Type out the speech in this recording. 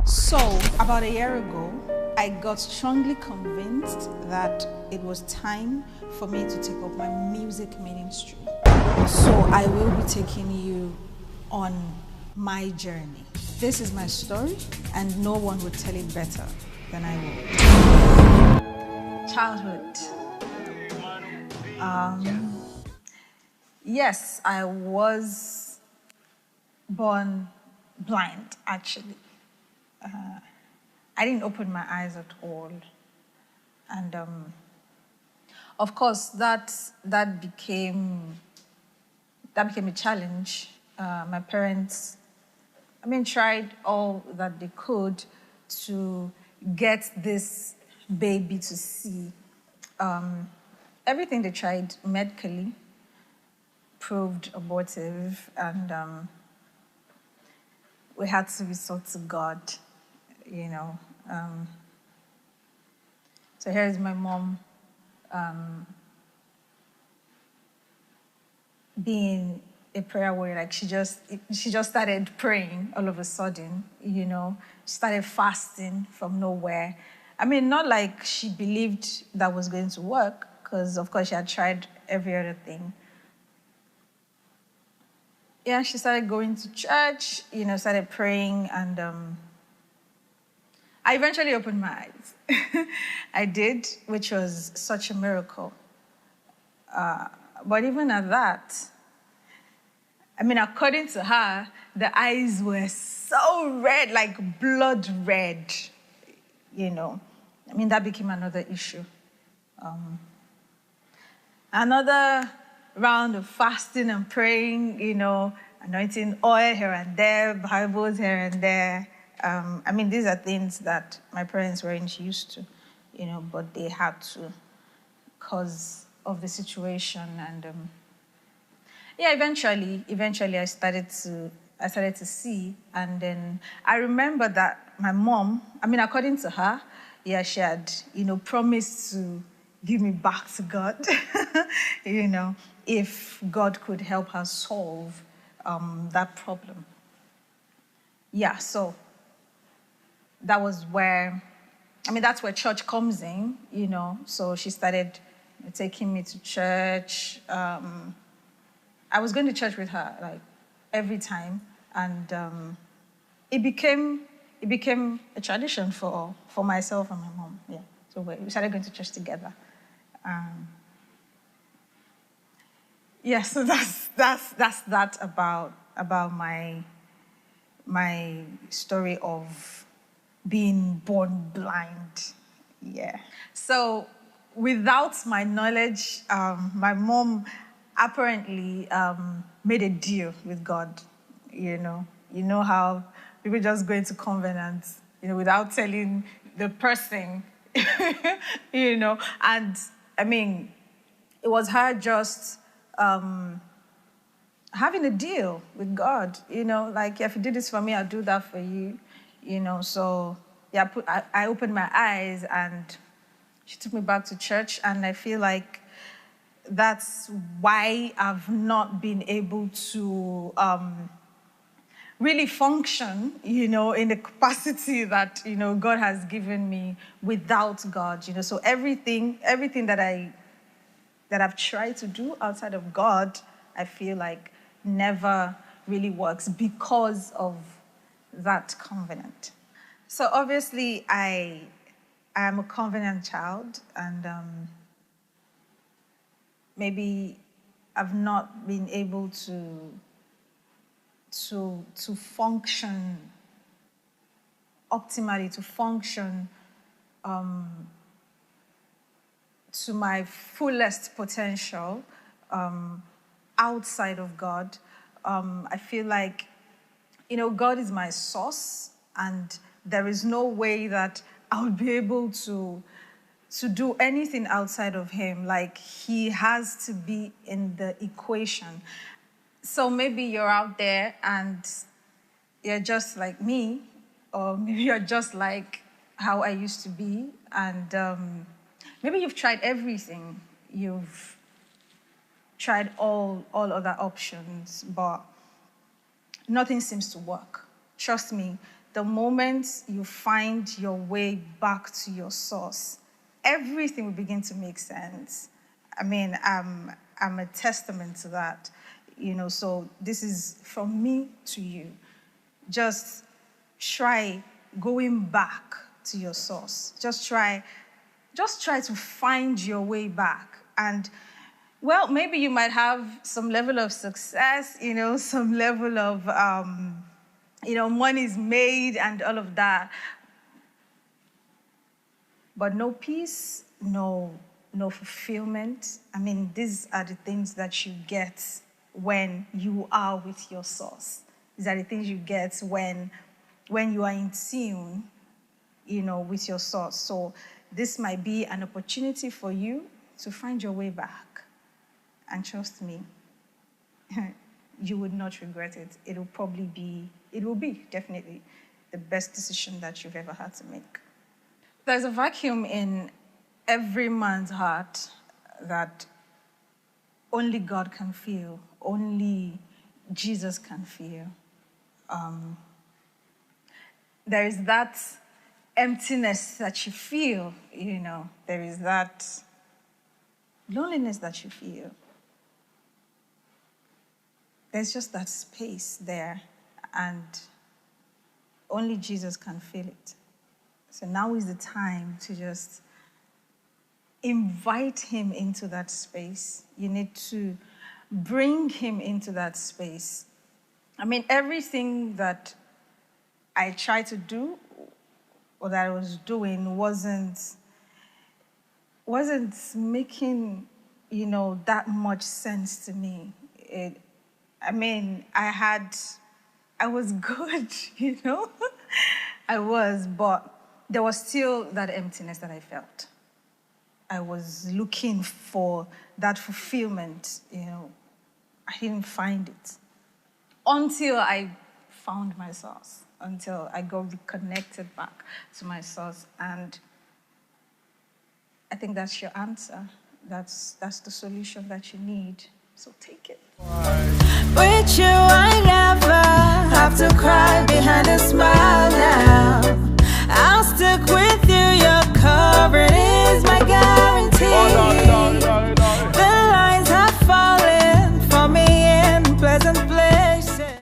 So, about a year ago, I got strongly convinced that it was time for me to take up my music ministry. So, I will be taking you on my journey. This is my story, and no one would tell it better than I will. Childhood. Yes, I was born blind, actually. I didn't open my eyes at all. And of course, that became a challenge. My parents, tried all that they could to get this baby to see. Everything they tried medically proved abortive, and we had to resort to God, you know. So here's my mom being a prayer warrior. Like she just started praying all of a sudden, you know. She started fasting from nowhere. Not like she believed that was going to work, because of course she had tried every other thing. Yeah, she started going to church, started praying, and I eventually opened my eyes. I did, which was such a miracle. But even at that, according to her, the eyes were so red, like blood red, that became another issue. Another round of fasting and praying, anointing oil here and there, Bibles here and there. These are things that my parents weren't used to, but they had to because of the situation. And eventually I started to see. And then I remember that my mom, according to her, she had, promised to give me back to God, if God could help her solve that problem. Yeah, so that was where, that's where church comes in, So she started taking me to church. I was going to church with her, like, every time. And it became a tradition for myself and my mom, yeah. So we started going to church together. So that's that about my story of being born blind. Yeah. So without my knowledge, my mom apparently made a deal with God. You know how people just go into covenants, without telling the person, And it was her just having a deal with God, like, if you do this for me, I'll do that for you, So yeah, I opened my eyes, and she took me back to church, and I feel like that's why I've not been able to really function, in the capacity that, God has given me without God, So everything that I've tried to do outside of God, I feel like never really works because of that covenant. So obviously I am a covenant child, and maybe I've not been able to function optimally, to function to my fullest potential outside of God. I feel like, God is my source, and there is no way that I would be able to do anything outside of him. Like, he has to be in the equation. So maybe you're out there and you're just like me, or maybe you're just like how I used to be, and maybe you've tried everything. You've tried all other options, but nothing seems to work. Trust me, the moment you find your way back to your source, everything will begin to make sense. I mean, I'm a testament to that. So this is from me to you. Just try going back to your source. Just try to find your way back. And, well, maybe you might have some level of success, some level of, money's made and all of that. But no peace, no fulfillment. I mean, these are the things that you get when you are with your source. These are the things you get when you are in tune, with your source. So this might be an opportunity for you to find your way back. And trust me, you would not regret it. It will be definitely the best decision that you've ever had to make. There's a vacuum in every man's heart that only God can fill, only Jesus can fill. There is that emptiness that you feel, there is that loneliness that you feel. There's just that space there, and only Jesus can fill it. So now is the time to just invite him into that space. You need to bring him into that space. I mean, everything that I tried to do or that I was doing wasn't making, that much sense to me. I was good, I was, but there was still that emptiness that I felt. I was looking for that fulfillment, I didn't find it until I found my source, until I got reconnected back to my source. And I think that's your answer. That's the solution that you need. So take it. With you, I never have to cry behind a smile now.